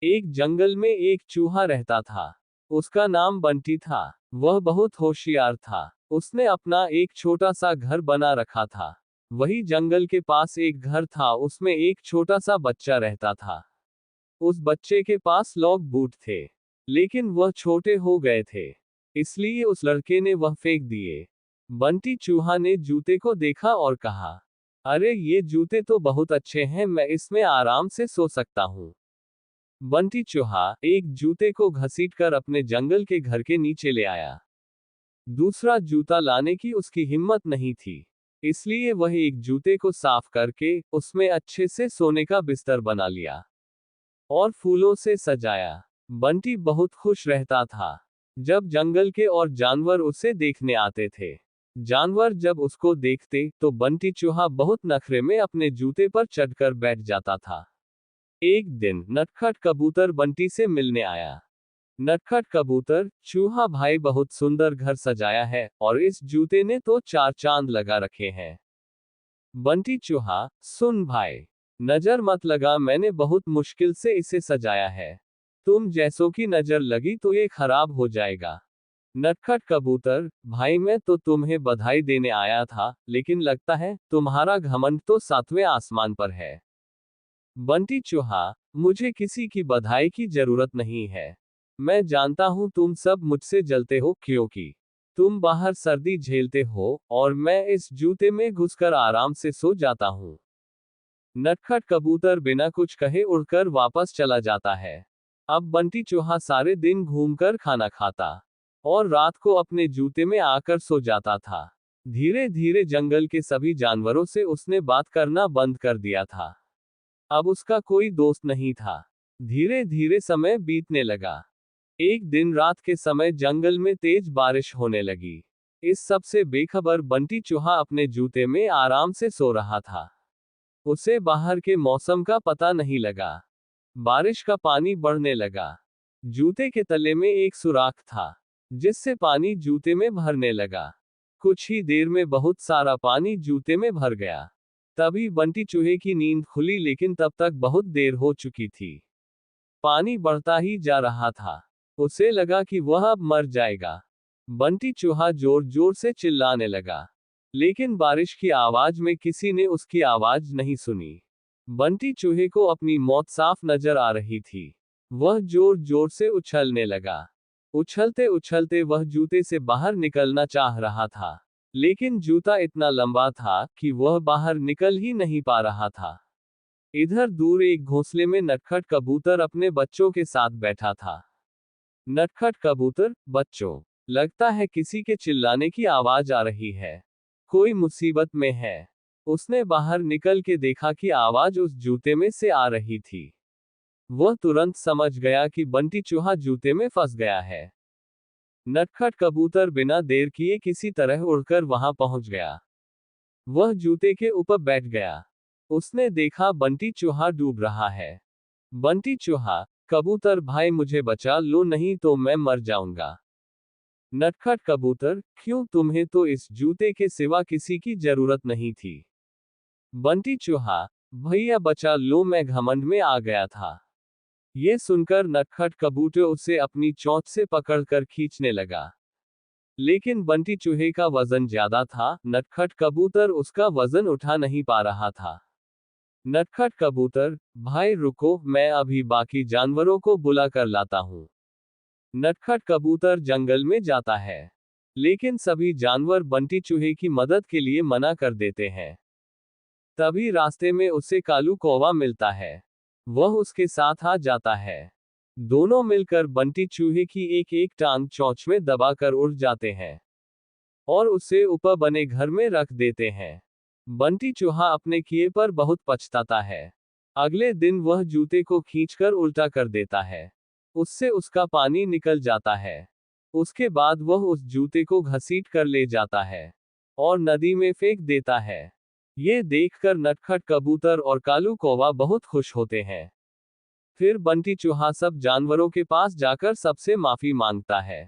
एक जंगल में एक चूहा रहता था। उसका नाम बंटी था। वह बहुत होशियार था। उसने अपना एक छोटा सा घर बना रखा था। वही जंगल के पास एक घर था, उसमें एक छोटा सा बच्चा रहता था। उस बच्चे के पास लॉक बूट थे, लेकिन वह छोटे हो गए थे, इसलिए उस लड़के ने वह फेंक दिए। बंटी चूहा ने जूते को देखा और कहा, अरे ये जूते तो बहुत अच्छे हैं, मैं इसमें आराम से सो सकता हूँ। बंटी चूहा एक जूते को घसीटकर अपने जंगल के घर के नीचे ले आया। दूसरा जूता लाने की उसकी हिम्मत नहीं थी, इसलिए वह एक जूते को साफ करके उसमें अच्छे से सोने का बिस्तर बना लिया और फूलों से सजाया। बंटी बहुत खुश रहता था जब जंगल के और जानवर उसे देखने आते थे। जानवर जब उसको देखते तो बंटी चूहा बहुत नखरे में अपने जूते पर चढ़कर बैठ जाता था। एक दिन नटखट कबूतर बंटी से मिलने आया। नटखट कबूतर, चूहा भाई बहुत सुंदर घर सजाया है और इस जूते ने तो 4 चांद लगा रखे हैं। बंटी चूहा, सुन भाई, नजर मत लगा, मैंने बहुत मुश्किल से इसे सजाया है। तुम जैसों की नजर लगी तो ये खराब हो जाएगा। नटखट कबूतर, भाई मैं तो तुम्हें बधाई देने आया था, लेकिन लगता है तुम्हारा घमंड तो 7वें आसमान पर है। बंटी चूहा, मुझे किसी की बधाई की जरूरत नहीं है। मैं जानता हूं तुम सब मुझसे जलते हो क्योंकि तुम बाहर सर्दी झेलते हो और मैं इस जूते में घुसकर आराम से सो जाता हूं। नटखट कबूतर बिना कुछ कहे उड़कर वापस चला जाता है। अब बंटी चूहा सारे दिन घूमकर खाना खाता और रात को अपने जूते में आकर सो जाता था। धीरे धीरे जंगल के सभी जानवरों से उसने बात करना बंद कर दिया था। अब उसका कोई दोस्त नहीं था। धीरे धीरे समय बीतने लगा। एक दिन रात के समय जंगल में तेज बारिश होने लगी। इस सब से बेखबर बंटी चूहा अपने जूते में आराम से सो रहा था। उसे बाहर के मौसम का पता नहीं लगा। बारिश का पानी बढ़ने लगा। जूते के तले में एक सुराख था, जिससे पानी जूते में भरने लगा। कुछ ही देर में बहुत सारा पानी जूते में भर गया। तभी बंटी चूहे की नींद खुली, लेकिन तब तक बहुत देर हो चुकी थी। पानी बढ़ता ही जा रहा था। उसे लगा कि वह अब मर जाएगा। बंटी चूहा जोर जोर से चिल्लाने लगा, लेकिन बारिश की आवाज में किसी ने उसकी आवाज नहीं सुनी। बंटी चूहे को अपनी मौत साफ नजर आ रही थी। वह जोर जोर से उछलने लगा। उछलते उछलते वह जूते से बाहर निकलना चाह रहा था, लेकिन जूता इतना लंबा था कि वह बाहर निकल ही नहीं पा रहा था। इधर दूर एक घोंसले में नटखट कबूतर अपने बच्चों के साथ बैठा था। नटखट कबूतर, बच्चों, लगता है किसी के चिल्लाने की आवाज आ रही है। कोई मुसीबत में है। उसने बाहर निकल के देखा कि आवाज उस जूते में से आ रही थी। वह तुरंत समझ गया कि बंटी चूहा जूते में फंस गया है। नटखट कबूतर बिना देर किए किसी तरह उड़कर वहां पहुंच गया। वह जूते के ऊपर बैठ गया। उसने देखा बंटी चूहा डूब रहा है। बंटी चूहा, कबूतर भाई मुझे बचा लो, नहीं तो मैं मर जाऊंगा। नटखट कबूतर, क्यों, तुम्हें तो इस जूते के सिवा किसी की जरूरत नहीं थी। बंटी चूहा, भैया बचा लो, मैं घमंड में आ गया था। ये सुनकर नटखट कबूतर उसे अपनी चोंच से पकड़कर खींचने लगा, लेकिन बंटी चूहे का वजन ज्यादा था। नटखट कबूतर उसका वजन उठा नहीं पा रहा था। नटखट कबूतर, भाई रुको, मैं अभी बाकी जानवरों को बुला कर लाता हूँ। नटखट कबूतर जंगल में जाता है, लेकिन सभी जानवर बंटी चूहे की मदद के लिए मना कर देते हैं। तभी रास्ते में उसे कालू कौवा मिलता है। वह उसके साथ आ जाता है। दोनों मिलकर बंटी चूहे की एक एक टांग चोंच में दबाकर उड़ जाते हैं और उसे ऊपर बने घर में रख देते हैं। बंटी चूहा अपने किए पर बहुत पछताता है। अगले दिन वह जूते को खींचकर उल्टा कर देता है। उससे उसका पानी निकल जाता है। उसके बाद वह उस जूते को घसीट कर ले जाता है और नदी में फेंक देता है। ये देखकर नटखट कबूतर और कालू कौवा बहुत खुश होते हैं। फिर बंटी चूहा सब जानवरों के पास जाकर सबसे माफी मांगता है।